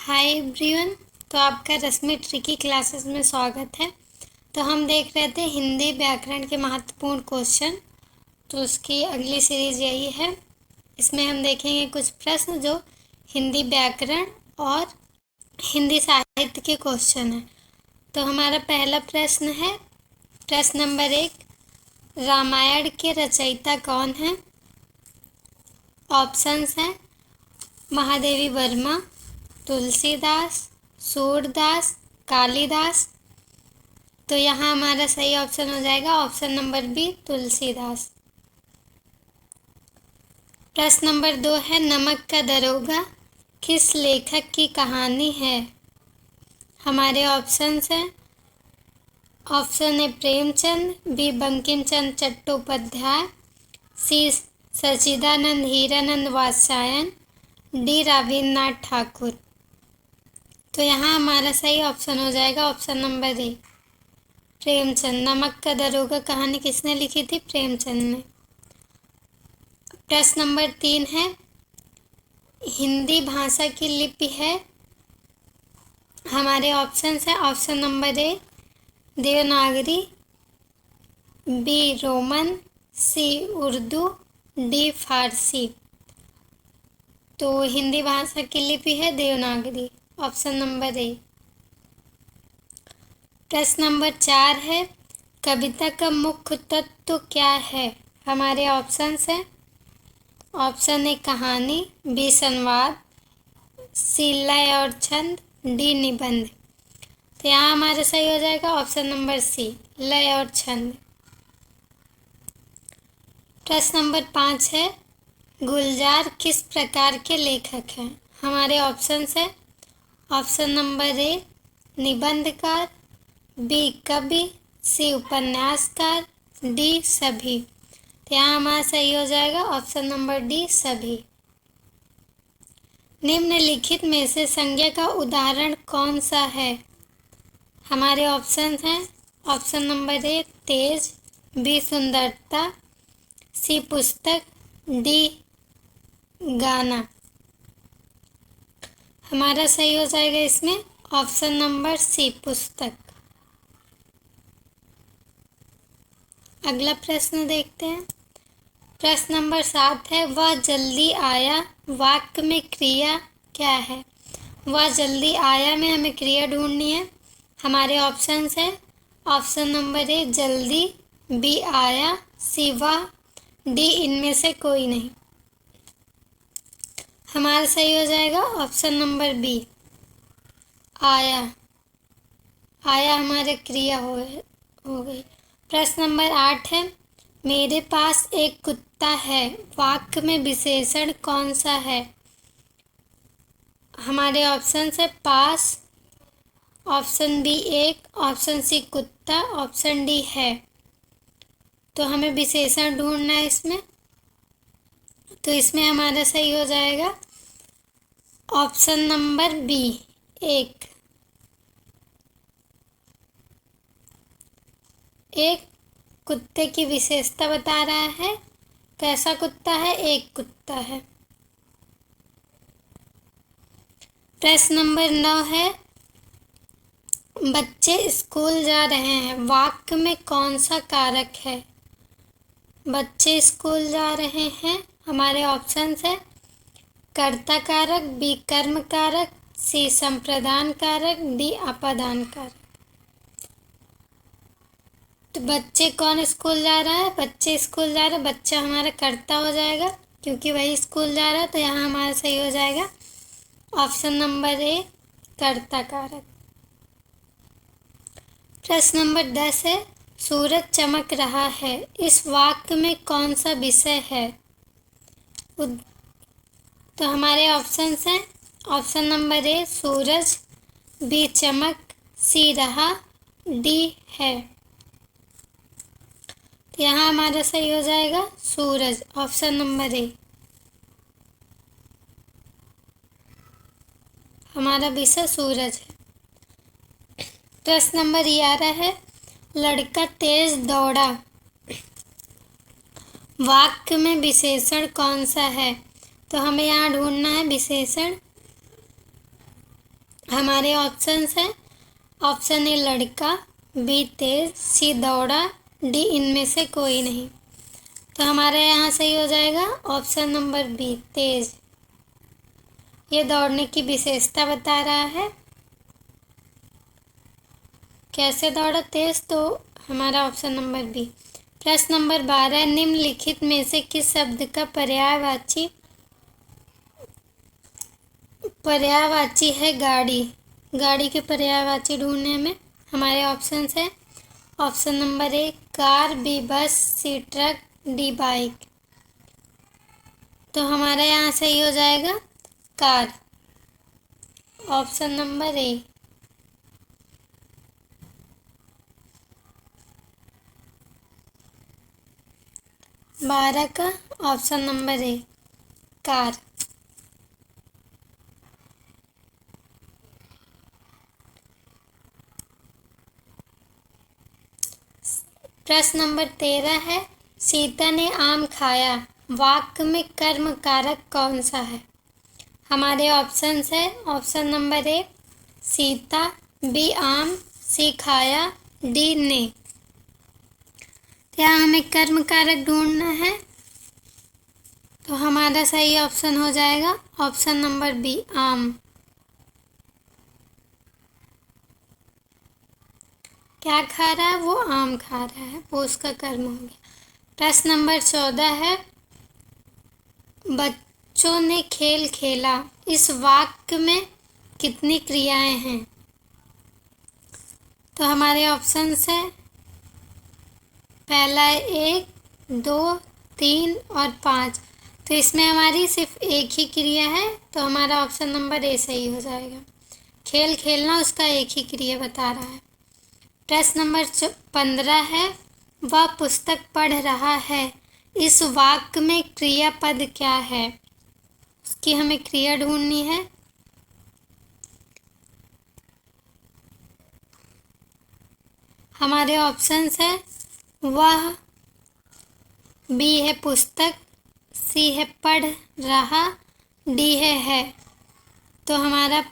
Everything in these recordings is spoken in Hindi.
Hi everyone. तो आपका रश्मि ट्रिकी क्लासेस में स्वागत है। तो हम देख रहे थे हिंदी व्याकरण के महत्वपूर्ण क्वेश्चन। तो उसकी अगली सीरीज़ यही है। इसमें हम देखेंगे कुछ प्रश्न जो हिंदी व्याकरण और हिंदी साहित्य के क्वेश्चन हैं। तो हमारा पहला प्रश्न है, प्रश्न नंबर 1, रामायण के रचयिता कौन है? ऑप्शंस हैं महादेवी वर्मा, तुलसीदास, सूरदास, कालिदास। तो यहाँ हमारा सही ऑप्शन हो जाएगा ऑप्शन नंबर बी, तुलसीदास। प्रश्न नंबर 2 है, नमक का दरोगा किस लेखक की कहानी है? हमारे ऑप्शंस हैं, option A Premchand, B Bankim Chandra Chattopadhyay, C Sachchidanand Hiranand Vatsyayan, D Rabindranath Thakur. तो यहाँ हमारा सही ऑप्शन हो जाएगा ऑप्शन नंबर ए, प्रेमचंद। नमक का दरोगा कहानी किसने लिखी थी? प्रेमचंद ने। प्रश्न नंबर 3 है, हिंदी भाषा की लिपि है? हमारे ऑप्शंस है, option number A Devanagari, B Roman, C Urdu, D Farsi. तो हिंदी भाषा की लिपि है देवनागरी, ऑप्शन नंबर ए। प्रश्न नंबर 4 है, कविता का मुख्य तत्व क्या है? हमारे ऑप्शंस हैं, ऑप्शन ए कहानी, बी संवाद, सी लय और छंद, डी निबंध। तो यहाँ हमारा सही हो जाएगा ऑप्शन नंबर सी, लय और छंद। प्रश्न नंबर 5 है, गुलजार किस प्रकार के लेखक हैं? हमारे ऑप्शंस है, ऑप्शन नंबर ए निबंधकार, बी कवि, सी उपन्यासकार, डी सभी। तो यहाँ हमारा सही हो जाएगा ऑप्शन नंबर डी, सभी। निम्नलिखित में से संज्ञा का उदाहरण कौन सा है? हमारे ऑप्शंस हैं, ऑप्शन नंबर ए तेज, बी सुंदरता, सी पुस्तक, डी गाना। हमारा सही हो जाएगा इसमें ऑप्शन नंबर सी, पुस्तक। अगला प्रश्न देखते हैं। प्रश्न नंबर 7 है, वह जल्दी आया वाक्य में क्रिया क्या है? वह जल्दी आया में हमें क्रिया ढूंढनी है। हमारे ऑप्शंस है, ऑप्शन नंबर ए जल्दी, बी आया, सी वह, डी इनमें से कोई नहीं। हमारा सही हो जाएगा ऑप्शन नंबर बी, आया। आया हमारे क्रिया हो गई। प्रश्न नंबर 8 है, मेरे पास एक कुत्ता है वाक्य में विशेषण कौन सा है? हमारे ऑप्शन है, पास, ऑप्शन बी एक, ऑप्शन सी कुत्ता, ऑप्शन डी है। तो हमें विशेषण ढूंढना है इसमें। तो इसमें हमारा सही हो जाएगा ऑप्शन नंबर बी, एक। एक कुत्ते की विशेषता बता रहा है। कैसा कुत्ता है? एक कुत्ता है। प्रश्न नंबर 9 है, बच्चे स्कूल जा रहे हैं वाक्य में कौन सा कारक है? बच्चे स्कूल जा रहे हैं, हमारे ऑप्शंस है, कर्ता कारक, बी कर्म कारक, सी संप्रदान कारक, डी अपादान कारक। तो बच्चे कौन स्कूल जा रहा है? बच्चे स्कूल जा रहा है, बच्चा हमारा कर्ता हो जाएगा क्योंकि वही स्कूल जा रहा है। तो यहाँ हमारा सही हो जाएगा ऑप्शन नंबर ए, कर्ता कारक। प्रश्न नंबर 10 है, सूरज चमक रहा है इस वाक्य में कौन सा विषय है? तो हमारे ऑप्शंस हैं, ऑप्शन नंबर ए सूरज, बी चमक, सी रहा, डी है। तो यहाँ हमारा सही हो जाएगा सूरज, ऑप्शन नंबर ए। हमारा विषय सूरज है। प्रश्न नंबर 11 है, लड़का तेज दौड़ा वाक्य में विशेषण कौन सा है? तो हमें यहाँ ढूंढना है विशेषण। हमारे ऑप्शंस हैं, ऑप्शन ए लड़का, बी तेज, सी दौड़ा, डी इनमें से कोई नहीं। तो हमारे यहाँ सही हो जाएगा ऑप्शन नंबर बी तेज। ये दौड़ने की विशेषता बता रहा है। कैसे दौड़ा तेज, तो हमारा ऑप्शन नंबर बी। प्रश्न नंबर 12, निम्नलिखित में से किस शब्द का पर्यायवाची है गाड़ी। गाड़ी के पर्यायवाची ढूंढने में हमारे ऑप्शन है, option number A car, B bus, C truck, D bike. तो हमारा यहाँ सही हो जाएगा कार, ऑप्शन नंबर ए। बारह का ऑप्शन नंबर ए कार। प्रश्न नंबर 13 है, सीता ने आम खाया, वाक्य में कर्म कारक कौन सा है। हमारे ऑप्शन है, option number A Sita, B आम, सी खाया, डी ने। यहाँ हमें कर्म कारक ढूंढना है, तो हमारा सही ऑप्शन हो जाएगा ऑप्शन नंबर बी आम। क्या खा रहा है, वो आम खा रहा है, वो उसका कर्म हो गया। प्रश्न नंबर 14 है, बच्चों ने खेल खेला, इस वाक्य में कितनी क्रियाएं हैं। तो हमारे ऑप्शंस है, पहला है 1, 2, 3 और 5। तो इसमें हमारी सिर्फ एक ही क्रिया है, तो हमारा ऑप्शन नंबर ए सही हो जाएगा। खेल खेलना उसका एक ही क्रिया बता रहा है। प्रश्न नंबर 15 है, वह पुस्तक पढ़ रहा है, इस वाक्य में क्रियापद क्या है। उसकी हमें क्रिया ढूंढनी है। हमारे ऑप्शंस है, वह, बी है पुस्तक, सी है पढ़ रहा, डी है। तो हमारा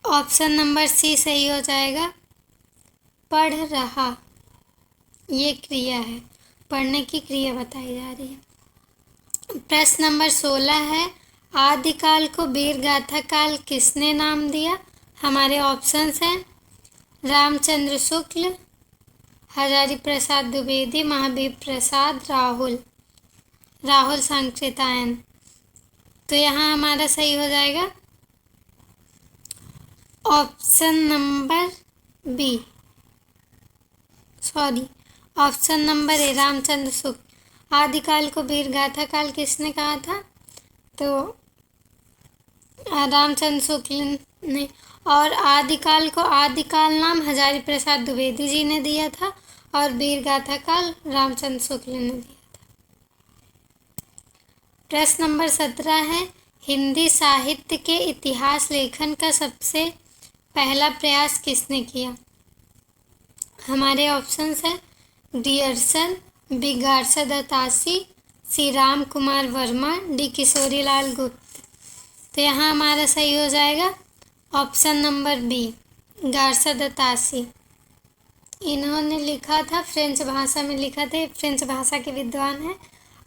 ऑप्शन नंबर सी सही हो जाएगा, पढ़ रहा। ये क्रिया है, पढ़ने की क्रिया बताई जा रही है। प्रश्न नंबर 16 है, आदिकाल को वीरगाथा काल किसने नाम दिया। हमारे ऑप्शंस हैं, रामचंद्र शुक्ल, हजारी प्रसाद द्विवेदी, महावीर प्रसाद, राहुल सांकृत्यायन। तो यहाँ हमारा सही हो जाएगा option number B, option number A Ramchandra Shukla. आदिकाल को वीरगाथा काल किसने कहा था, तो रामचंद्र शुक्ल ने। और आदिकाल को आदिकाल नाम हजारी प्रसाद द्विवेदी जी ने दिया था, और वीरगाथा काल रामचंद्र शुक्ल ने दिया था। प्रश्न नंबर 17 है, हिंदी साहित्य के इतिहास लेखन का सबसे पहला प्रयास किसने किया। हमारे ऑप्शंस है, ग्रियर्सन, बी गारसा दत्तासी, सी राम कुमार वर्मा, डी किशोरी लाल गुप्त। तो यहाँ हमारा सही हो जाएगा ऑप्शन नंबर बी गारसा दत्तासी। इन्होंने लिखा था, फ्रेंच भाषा में लिखा था, फ्रेंच भाषा के विद्वान हैं,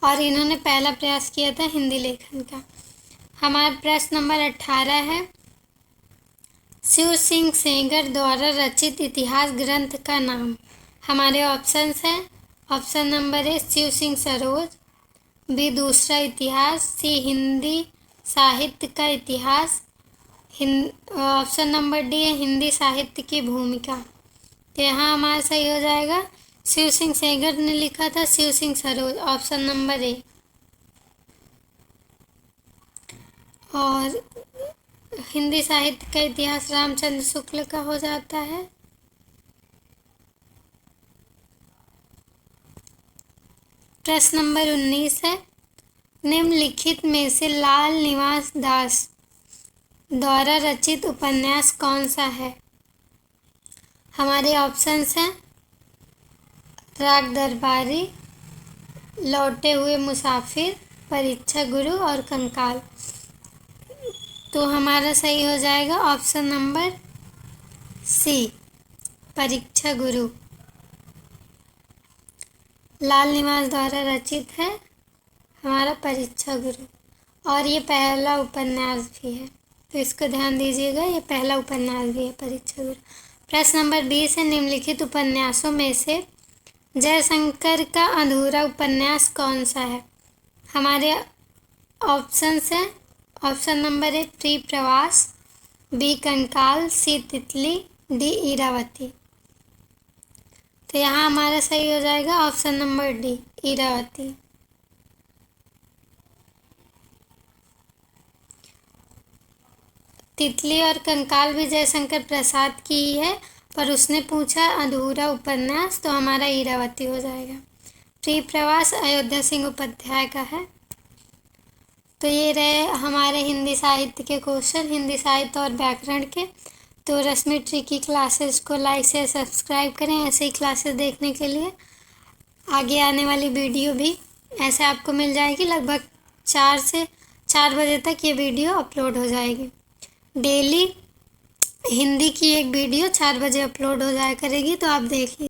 और इन्होंने पहला प्रयास किया था हिंदी लेखन का। हमारा प्रश्न नंबर 18 है, शिव सिंह सेंगर द्वारा रचित इतिहास ग्रंथ का नाम। हमारे ऑप्शंस हैं, option number A Shiv Singh Saroj, B दूसरा इतिहास, सी हिंदी साहित्य का इतिहास, ऑप्शन नंबर डी है हिंदी साहित्य की भूमिका। तो यहाँ हमारा सही हो जाएगा, शिव सिंह सेंगर ने लिखा था, Shiv Singh Saroj, option number A. और हिंदी साहित्य का इतिहास रामचंद्र शुक्ल का हो जाता है। प्रश्न नंबर 19 है, निम्नलिखित में से लाल निवास दास द्वारा रचित उपन्यास कौन सा है। हमारे ऑप्शंस हैं, राग दरबारी, लौटे हुए मुसाफिर, परीक्षा गुरु और कंकाल। तो हमारा सही हो जाएगा ऑप्शन नंबर सी, परीक्षा गुरु। लाल निवास द्वारा रचित है हमारा परीक्षा गुरु, और ये पहला उपन्यास भी है, तो इसको ध्यान दीजिएगा, ये पहला उपन्यास भी है परीक्षा गुरु। प्रश्न नंबर 20 है, निम्नलिखित उपन्यासों में से जयशंकर का अधूरा उपन्यास कौन सा है? हमारे ऑप्शंस हैं, ऑप्शन नंबर ए प्री प्रवास, बी कंकाल, सी तितली, डी इरावती। तो यहाँ हमारा सही हो जाएगा ऑप्शन नंबर डी, इरावती। तितली और कंकाल भी जयशंकर प्रसाद की ही है, पर उसने पूछा अधूरा उपन्यास, तो हमारा इरावती हो जाएगा। प्री प्रवास अयोध्या सिंह उपाध्याय का है। तो ये रहे हमारे हिंदी साहित्य के क्वेश्चन, हिंदी साहित्य और व्याकरण के। तो रश्मि ट्रिकी क्लासेस को लाइक से सब्सक्राइब करें ऐसे ही क्लासेस देखने के लिए। आगे आने वाली वीडियो भी ऐसे आपको मिल जाएगी, लगभग 4 बजे तक ये वीडियो अपलोड हो जाएगी। डेली हिंदी की एक वीडियो 4 बजे अपलोड हो जाया करेगी, तो आप देख लीजिए।